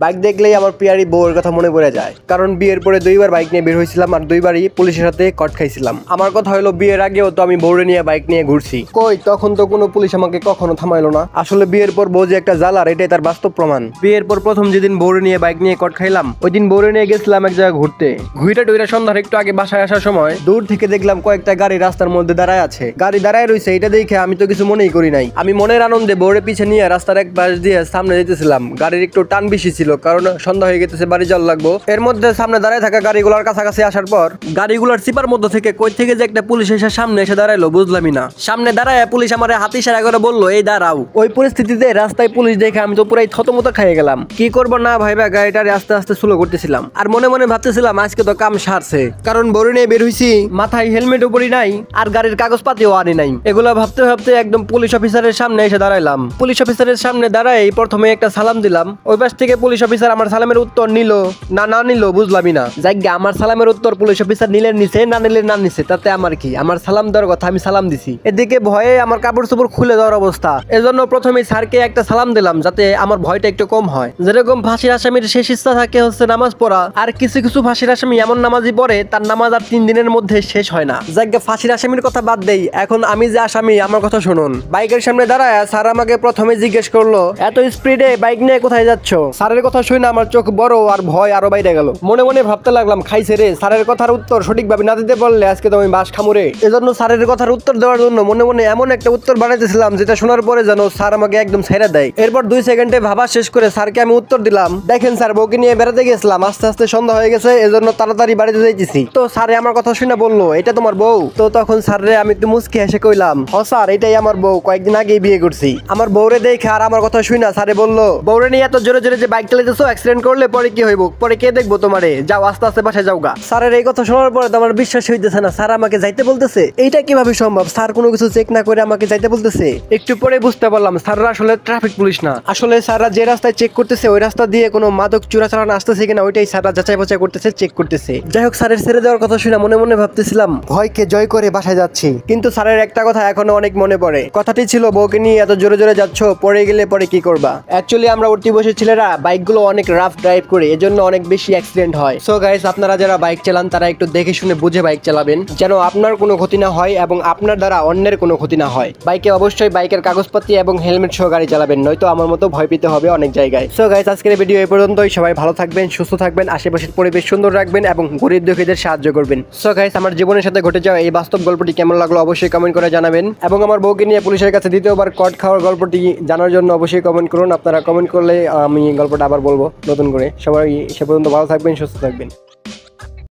Bike দেখলেই আমার প্রিয়ারি বউয়ের কথা মনে পড়ে যায়, কারণ বিয়ের পরে 2বার বাইক নিয়ে বের হয়েছিলাম আর 2বারই পুলিশের সাথে কট খাইছিলাম। আমার কথা হলো বিয়ের আগেও তো আমি বউরে নিয়ে বাইক নিয়ে ঘুরছি, কই তখন তো কোনো পুলিশ আমাকে কখনো থামাইলো না। আসলে বিয়ের পর বউ যে একটা জ্বালার, এটাই তার বাস্তব প্রমাণ। বিয়ের পর প্রথম যেদিন বউরে নিয়ে বাইক নিয়ে কট খাইলাম, ওই দিন বউরে নিয়ে গেছিলাম এক জায়গায় ঘুরতে। ঘুরে সন্ধ্যার একটু আগে বাসায় আসার সময় দূর থেকে দেখলাম কয়েকটা গাড়ি রাস্তার মধ্যে দাঁড়ায় আছে। গাড়ি দাঁড়ায় রয়েছে, এটা দেখে আমি তো কিছু মনেই করি নাই। আমি মনের আনন্দে বউরে পিছে নিয়ে রাস্তার এক পাশ দিয়ে সামনে যেতেছিলাম। গাড়ির একটু টান বেশি ছিল, কারণ সন্ধ্যা হয়ে গেছে, বাড়ি যাওয়ার লাগবো। এর মধ্যে সামনে দাঁড়ায় থাকা গাড়িগুলোর কাছাকাছি আসার পর গাড়িগুলোর চিপার মধ্যে থেকে কই থেকে যে একটা পুলিশ এসে সামনে এসে দাঁড়াইলো বুঝলামই না। সামনে দাঁড়ায় পুলিশ আমার হাত ইশারা করে বললো এই দাঁড়াও। ওই পরিস্থিতিতে রাস্তায় পুলিশ দেখে আমি তো পুরাই থতমত খাইয়ে গেলাম। কি করবো না ভাইবা গাড়িটারে আস্তে আস্তে স্লো করতেছিলাম, আর মনে মনে ভাবতেছিলাম আজকে তো কাম সারছে, কারণ বড় নিয়ে বের হইছি, মাথায় হেলমেট উপরই নাই আর গাড়ির কাগজপাতিও আনি নাই। এগুলো ভাবতে ভাবতে একদম পুলিশ অফিসারের সামনে এসে দাঁড়াইলাম। পুলিশ অফিসারের সামনে দাঁড়াই প্রথমে একটা সালাম দিলাম। ওই পাশ থেকে পুলিশ অফিসার আমার সালামের উত্তর নিল না নিল বুঝলামই না। যাই আমার সালামের উত্তর পুলিশ অফিসার নিলে নিছে, না নিলে না নিছে, তাতে আমার কি? আমার সালাম দেওয়ার কথা, আমি সালাম দিছি। এদিকে ভয়ে আমার কাপড় চোপড় খুলে দেওয়ার অবস্থা। এজন্য প্রথমে স্যারকে একটা সালাম দিলাম, যাতে আমার ভয়টা একটু কম হয়। যেরকম ফাঁসির আসামির শেষ ইচ্ছা থাকে হচ্ছে নামাজ পড়া, আর কিছু কিছু ফাঁসির আসামি এমন নামাজি পড়ে তার নামাজ আর 3 দিনের মধ্যে শেষ হয় না। যাই ফাঁসির আসামির কথা বাদ দেই, এখন আমি যে আসামি আমার কথা শুনুন। বাইকের সামনে দাঁড়ায় স্যার আমাকে প্রথমে জিজ্ঞেস করলো এত স্পিডে বাইক নিয়ে কোথায় যাচ্ছ? স্যারের কথা শুনে আমার চোখ বড় আর ভয় আরো বাইরে গেল। মনে মনে ভাবতে লাগলাম খাইছে রে, স্যারের কথার উত্তর সঠিকভাবে না দিতে পারলে আজকে তো আমি বাস খামুরে। এজন্য স্যারের কথার উত্তর দেওয়ার জন্য মনে মনে এমন একটা উত্তর বানাইতেছিলাম যেটা শোনার পরে যেন স্যার আমাকে একদম ছেড়ে দেয়। এরপর 2 সেকেন্ডে ভাবা শেষ করে স্যারকে আমি উত্তর দিলাম, দেখেন স্যার বউকে নিয়ে বেড়াতে গেছিলাম, আস্তে আস্তে সন্ধ্যা হয়ে গেছে, এজন্য তাড়াতাড়ি বাড়িতে যাইতেছি। তো স্যারে আমার কথা শুনে বললো এটা তোমার বউ? তো তখন স্যাররে আমি একটু মুচকি হেসে কইলাম হ স্যার এটাই আমার বউ, কয়েকদিন আগেই বিয়ে করছি। আমার বউরে দেখে আর আমার কথা শুনে স্যারে বললো বউরে নিয়ে এত জোরে জোরে যে বাইক চালাইতেছো, অ্যাক্সিডেন্ট করলে পরে কি হইব? পরে কে দেখবো তোমারে? যাও আস্তে আস্তে বাসায় যাও গা। স্যারের এই কথা শোনার পরে তো আমার বিশ্বাস হইতেছে না, স্যার আমাকে যাইতে বলতেছে। এইটা কিভাবে সম্ভব? স্যার কোনো কিছু চেক না করে আমাকে যাইতে বলতেছে। একটু পরে বুঝতে পারলাম স্যাররা আসলে ট্রাফিক পুলিশ না। আসলে স্যাররা যে রাস্তায় চেক করতেছে ওই রাস্তা দিয়ে কোনো মাদক চোরাচালান আসতেছে কিনা ওইটাই স্যাররা যাচাই বাছাই করতেছে, চেক করতেছে। যাই হোক স্যারের ছেড়ে দেওয়ার কথা শুনে মনে মনে ভাবতেছিলাম ভয়কে জয় করে বাসায় যাচ্ছি। কিন্তু স্যারের একটা কথা এখনো অনেক মনে পড়ে। কথাটি ছিল বউকে নিয়ে এত জোরে জোরে যাচ্ছ, পড়ে গেলে পরে কি করবা? অ্যাকচুয়ালি আমরা উঠতি বসে ছেলেরা বাইকগুলো অনেক রাফ ড্রাইভ করে, এজন্য অনেক বেশি অ্যাক্সিডেন্ট হয়। সো গাইস আপনারা যারা বাইক চালান তারা একটু দেখে শুনে বুঝে বাইক চালাবেন, যেন আপনার কোনো ক্ষতি না হয় এবং আপনার দ্বারা অন্যের কোনো ক্ষতি না হয়। বাইকে অবশ্যই বাইকের কাগজপত্র এবং হেলমেট সহ গাড়ি চালাবেন, নয়তো আমার মতো ভয় পেতে হবে অনেক জায়গায়। সো গাইস আজকের ভিডিও এই পর্যন্তই। সবাই ভালো থাকবেন, সুস্থ থাকবেন, আশেপাশের পরিবেশ সুন্দর রাখবেন এবং গরিব দুঃখীদের সাহায্য করবেন। সো গাইস আমার জীবনের সাথে ঘটে যাওয়া এই বাস্তব গল্পটি কেমন লাগলো অবশ্যই কমেন্ট করে জানাবেন, এবং আমার বউকে নিয়ে পুলিশের কাছে দ্বিতীয়বার কট খাওয়ার গল্পটি জানার জন্য অবশ্যই কমেন্ট করুন। আপনারা কমেন্ট করলে আমি গল্পটা আবার বলবো নতুন করে। সবাই সে পর্যন্ত ভালো থাকবেন, সুস্থ থাকবেন।